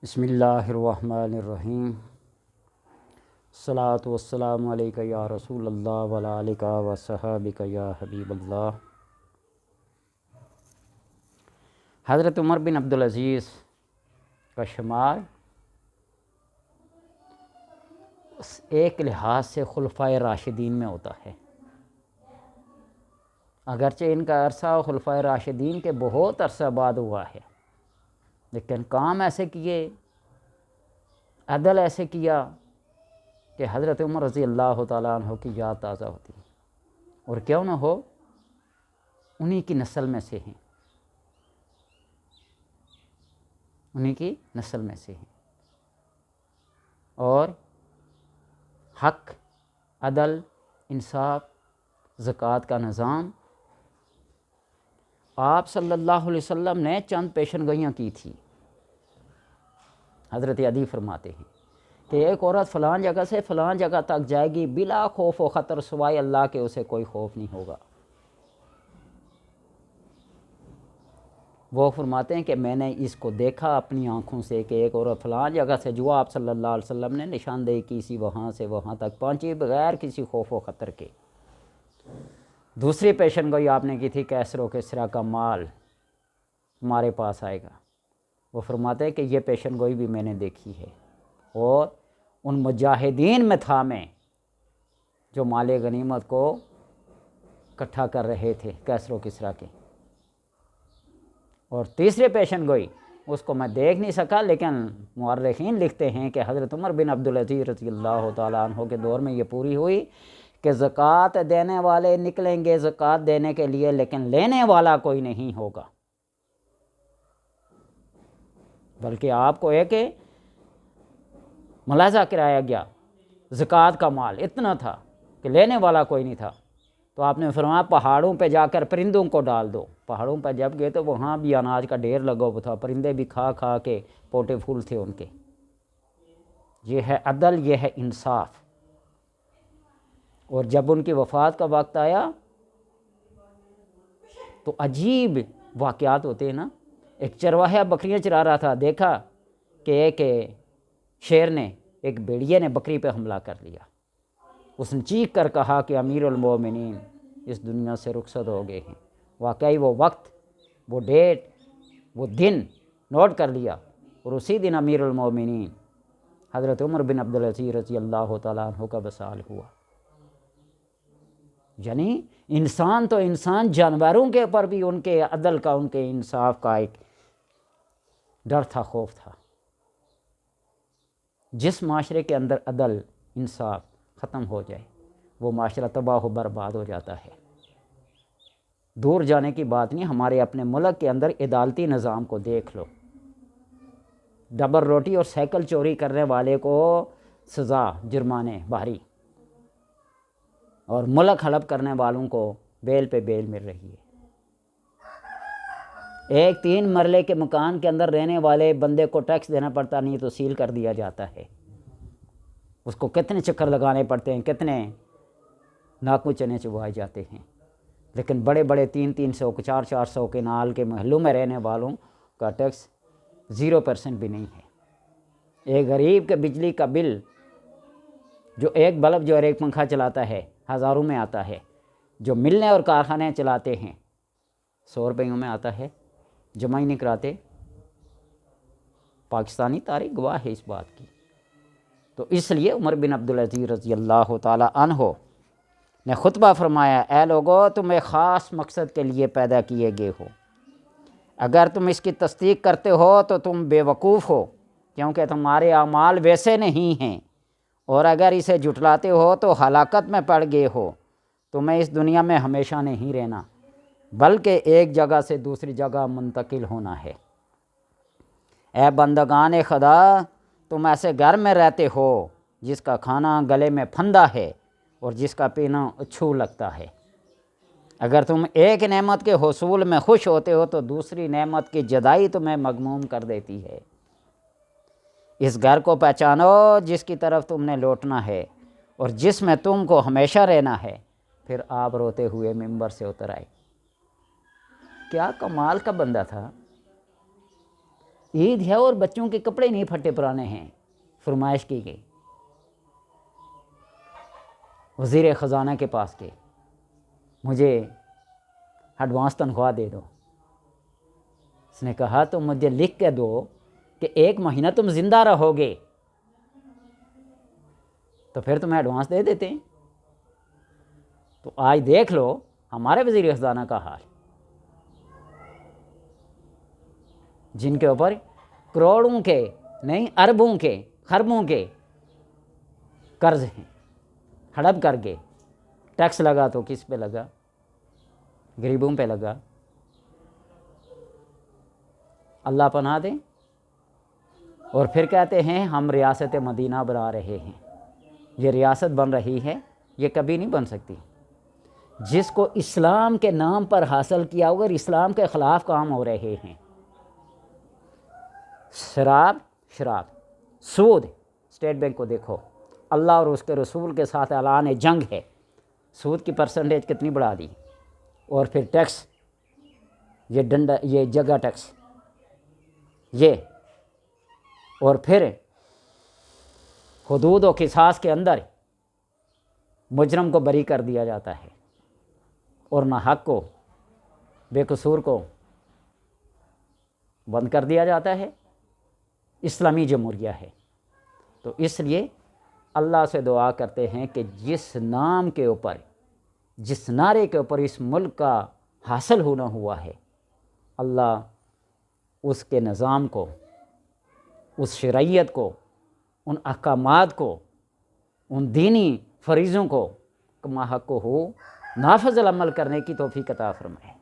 بسم اللہ الرحمن الرحیم، الصلاۃ والسلام علیک یا رسول اللہ وعلی آلک و صحابک یا حبیب اللہ۔ حضرت عمر بن عبدالعزیز کا شمار ایک لحاظ سے خلفائے راشدین میں ہوتا ہے، اگرچہ ان کا عرصہ خلفائے راشدین کے بہت عرصہ بعد ہوا ہے، لیکن کام ایسے کیے، عدل ایسے کیا کہ حضرت عمر رضی اللہ تعالیٰ عنہ کی یاد تازہ ہوتی ہے، اور کیوں نہ ہو، انہی کی نسل میں سے ہیں، انہی کی نسل میں سے ہیں، اور حق، عدل، انصاف، زکوٰۃ کا نظام آپ صلی اللہ علیہ وسلم نے چند پیشن گوئیاں کی تھی۔ حضرت علی فرماتے ہیں کہ ایک عورت فلان جگہ سے فلان جگہ تک جائے گی بلا خوف و خطر، سوائے اللہ کے اسے کوئی خوف نہیں ہوگا۔ وہ فرماتے ہیں کہ میں نے اس کو دیکھا اپنی آنکھوں سے کہ ایک عورت فلان جگہ سے جو آپ صلی اللہ علیہ وسلم نے نشاندہی کی سی، وہاں سے وہاں تک پہنچی بغیر کسی خوف و خطر کے۔ دوسری پیشن گوئی آپ نے کی تھی کیسر و کسریٰ کا مال ہمارے پاس آئے گا۔ وہ فرماتے ہیں کہ یہ پیشن گوئی بھی میں نے دیکھی ہے، اور ان مجاہدین میں تھا میں جو مال غنیمت کو اکٹھا کر رہے تھے کیسر و کسریٰ کے۔ اور تیسرے پیشن گوئی اس کو میں دیکھ نہیں سکا، لیکن مورخین لکھتے ہیں کہ حضرت عمر بن عبدالعزیز رضی اللہ تعالیٰ عنہ کے دور میں یہ پوری ہوئی کہ زکوٰۃ دینے والے نکلیں گے زکوٰۃ دینے کے لیے، لیکن لینے والا کوئی نہیں ہوگا، بلکہ آپ کو ایک ملاحظہ کرایا گیا، زکوٰۃ کا مال اتنا تھا کہ لینے والا کوئی نہیں تھا، تو آپ نے فرمایا پہاڑوں پہ جا کر پرندوں کو ڈال دو۔ پہاڑوں پہ جب گئے تو وہاں بھی اناج کا ڈھیر لگا ہوا تھا، پرندے بھی کھا کھا کے پوٹے پھول تھے ان کے۔ یہ ہے عدل، یہ ہے انصاف۔ اور جب ان کی وفات کا وقت آیا تو عجیب واقعات ہوتے ہیں نا۔ ایک چرواہا بکریاں چرا رہا تھا، دیکھا کہ ایک شیر نے، ایک بھیڑیے نے بکری پہ حملہ کر لیا۔ اس نے چیخ کر کہا کہ امیر المومنین اس دنیا سے رخصت ہو گئے ہیں۔ واقعی وہ وقت، وہ ڈیٹ، وہ دن نوٹ کر لیا، اور اسی دن امیر المومنین حضرت عمر بن عبدالعزیز رضی اللہ تعالیٰ عنہ کا وصال ہوا۔ یعنی انسان تو انسان، جانوروں کے اوپر بھی ان کے عدل کا، ان کے انصاف کا ایک ڈر تھا، خوف تھا۔ جس معاشرے کے اندر عدل، انصاف ختم ہو جائے وہ معاشرہ تباہ و برباد ہو جاتا ہے۔ دور جانے کی بات نہیں، ہمارے اپنے ملک کے اندر عدالتی نظام کو دیکھ لو، ڈبل روٹی اور سائیکل چوری کرنے والے کو سزا، جرمانے بھاری، اور ملک ہڑپ کرنے والوں کو بیل پہ بیل مل رہی ہے۔ ایک 3 مرلے کے مکان کے اندر رہنے والے بندے کو ٹیکس دینا پڑتا نہیں تو سیل کر دیا جاتا ہے، اس کو کتنے چکر لگانے پڑتے ہیں، کتنے ناکوں چنے چبوائے جاتے ہیں، لیکن بڑے بڑے 300 400 کے نال کے محلوں میں رہنے والوں کا ٹیکس 0% بھی نہیں ہے۔ ایک غریب کے بجلی کا بل، جو ایک بلب جو ایک پنکھا چلاتا ہے، ہزاروں میں آتا ہے، جو ملنے اور کارخانے چلاتے ہیں 100 روپیوں میں آتا ہے، جمع ہی نہیں کراتے۔ پاکستانی تاریخ گواہ ہے اس بات کی۔ تو اس لیے عمر بن عبدالعزیز رضی اللہ تعالیٰ عنہ نے خطبہ فرمایا، اے لوگو تم ایک خاص مقصد کے لیے پیدا کیے گئے ہو، اگر تم اس کی تصدیق کرتے ہو تو تم بے وقوف ہو، کیونکہ تمہارے اعمال ویسے نہیں ہیں، اور اگر اسے جھٹلاتے ہو تو ہلاکت میں پڑ گئے ہو۔ تمہیں اس دنیا میں ہمیشہ نہیں رہنا، بلکہ ایک جگہ سے دوسری جگہ منتقل ہونا ہے۔ اے بندگان خدا، تم ایسے گھر میں رہتے ہو جس کا کھانا گلے میں پھندا ہے اور جس کا پینا اچھو لگتا ہے۔ اگر تم ایک نعمت کے حصول میں خوش ہوتے ہو تو دوسری نعمت کی جدائی تمہیں مغموم کر دیتی ہے۔ اس گھر کو پہچانو جس کی طرف تم نے لوٹنا ہے اور جس میں تم کو ہمیشہ رہنا ہے۔ پھر آپ روتے ہوئے ممبر سے اتر آئے۔ کیا کمال کا بندہ تھا، عید ہے اور بچوں کے کپڑے نہیں پھٹے پرانے ہیں، فرمائش کی گئی، وزیر خزانہ کے پاس گئے، مجھے ایڈوانس تنخواہ دے دو۔ اس نے کہا تم مجھے لکھ کے دو کہ 1 مہینہ تم زندہ رہو گے تو پھر تمہیں ایڈوانس دے دیتے ہیں۔ تو آج دیکھ لو ہمارے وزیر خزانہ کا حال، جن کے اوپر کروڑوں کے نہیں اربوں کے خربوں کے قرض ہیں، ہڑپ کر کے ٹیکس لگا تو کس پہ لگا؟ غریبوں پہ لگا۔ اللہ پناہ دیں۔ اور پھر کہتے ہیں ہم ریاست مدینہ بنا رہے ہیں۔ یہ ریاست بن رہی ہے، یہ کبھی نہیں بن سکتی۔ جس کو اسلام کے نام پر حاصل کیا ہوگا، اسلام کے خلاف کام ہو رہے ہیں۔ شراب، سود، اسٹیٹ بینک کو دیکھو، اللہ اور اس کے رسول کے ساتھ اعلان جنگ ہے، سود کی پرسنٹیج کتنی بڑھا دی۔ اور پھر ٹیکس، یہ جگہ ٹیکس، یہ، اور پھر حدود و قصاص کے اندر مجرم کو بری کر دیا جاتا ہے اور ناحق کو، بے قصور کو بند کر دیا جاتا ہے۔ اسلامی جمہوریہ ہے۔ تو اس لیے اللہ سے دعا کرتے ہیں کہ جس نام کے اوپر، جس نعرے کے اوپر اس ملک کا حاصل ہونا ہوا ہے، اللہ اس کے نظام کو، اس شرعیت کو، ان احکامات کو، ان دینی فریضوں کو کما حق ہو نافذ العمل کرنے کی توفیق عطا فرمائے۔